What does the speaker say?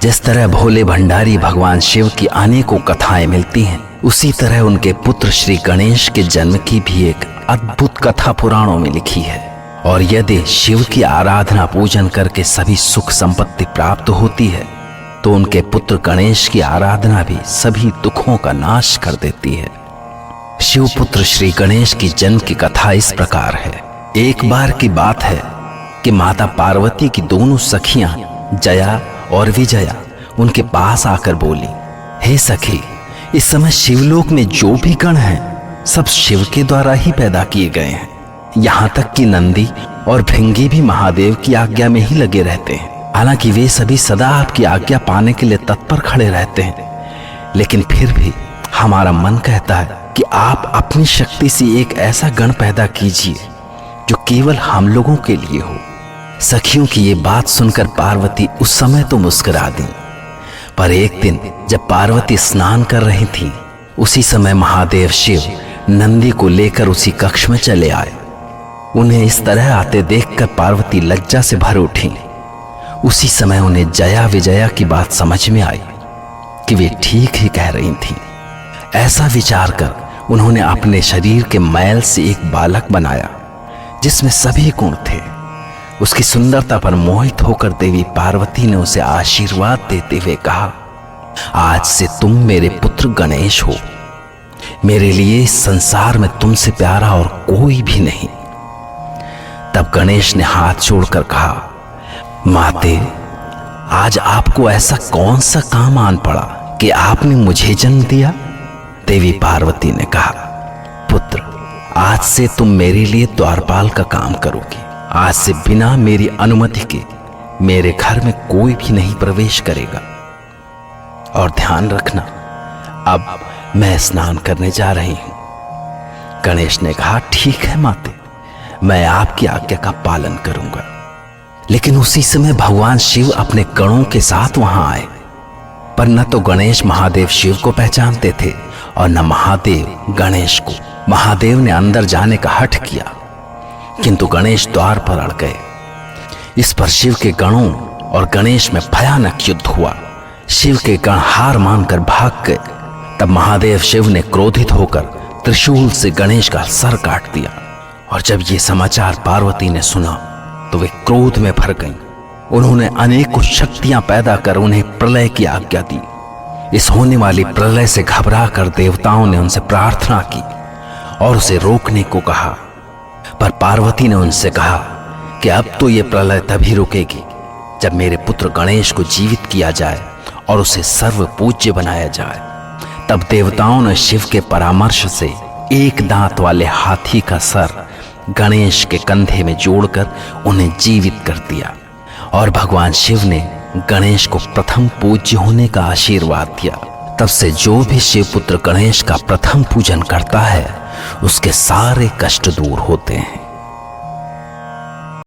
जिस तरह भोले भंडारी भगवान शिव की अनेकों कथाएं मिलती हैं, उसी तरह उनके पुत्र श्री गणेश के जन्म की भी एक अद्भुत कथा पुराणों में लिखी है। और यदि शिव की आराधना पूजन करके सभी सुख संपत्ति प्राप्त होती है, तो उनके पुत्र गणेश की आराधना भी सभी दुखों का नाश कर देती है। शिव पुत्र श्री गणेश की जन्म की कथा इस प्रकार है। एक बार की बात है कि माता पार्वती की दोनों सखियां जया और विजया उनके पास आकर बोली, हे सखी, इस समय शिवलोक में जो भी गण हैं, सब शिव के द्वारा ही पैदा किए गए हैं। यहाँ तक कि नंदी और भृंगी भी महादेव की आज्ञा में ही लगे रहते हैं। हालांकि वे सभी सदा आपकी आज्ञा पाने के लिए तत्पर खड़े रहते हैं, लेकिन फिर भी हमारा मन कहता है कि आप अपनी शक्ति से एक ऐसा गण पैदा कीजिए जो केवल हम लोगों के लिए हो। सखियों की ये बात सुनकर पार्वती उस समय तो मुस्कुरा दी, पर एक दिन जब पार्वती स्नान कर रही थी, उसी समय महादेव शिव नंदी को लेकर उसी कक्ष में चले आए। उन्हें इस तरह आते देखकर पार्वती लज्जा से भर उठी। उसी समय उन्हें जया विजया की बात समझ में आई कि वे ठीक ही कह रही थीं। ऐसा विचार कर उन्होंने अपने शरीर के मैल से एक बालक बनाया जिसमें सभी गुण थे। उसकी सुंदरता पर मोहित होकर देवी पार्वती ने उसे आशीर्वाद देते हुए कहा, आज से तुम मेरे पुत्र गणेश हो। मेरे लिए इस संसार में तुमसे प्यारा और कोई भी नहीं। तब गणेश ने हाथ जोड़कर कहा, माते, आज आपको ऐसा कौन सा काम आन पड़ा कि आपने मुझे जन्म दिया? देवी पार्वती ने कहा, पुत्र, आज से तुम मेरे लिए द्वारपाल का काम करोगी। आज से बिना मेरी अनुमति के मेरे घर में कोई भी नहीं प्रवेश करेगा। और ध्यान रखना, अब मैं स्नान करने जा रही हूं। गणेश ने कहा, ठीक है माते, मैं आपकी आज्ञा का पालन करूंगा। लेकिन उसी समय भगवान शिव अपने गणों के साथ वहां आए, पर न तो गणेश महादेव शिव को पहचानते थे और न महादेव गणेश को। महादेव ने अंदर जाने का हठ किया, किंतु गणेश द्वार पर अड़ गए। इस पर शिव के गणों और गणेश में भयानक युद्ध हुआ। शिव के गण हार मानकर भाग गए। तब महादेव शिव ने क्रोधित होकर त्रिशूल से गणेश का सर काट दिया। और जब ये समाचार पार्वती ने सुना तो वे क्रोध में भर गईं। उन्होंने अनेकों शक्तियां पैदा कर उन्हें प्रलय की आज्ञा दी। इस होने वाली प्रलय से घबरा कर देवताओं ने उनसे प्रार्थना की और उसे रोकने को कहा, पर पार्वती ने उनसे कहा कि अब तो ये प्रलय तभी रुकेगी जब मेरे पुत्र गणेश को जीवित किया जाए और उसे सर्व पूज्य बनाया जाए। तब देवताओं ने शिव के परामर्श से एक दांत वाले हाथी का सर गणेश के कंधे में जोड़कर उन्हें जीवित कर दिया। और भगवान शिव ने गणेश को प्रथम पूज्य होने का आशीर्वाद दिया। तब से जो भी शिव पुत्र गणेश का प्रथम पूजन करता है, उसके सारे कष्ट दूर होते हैं।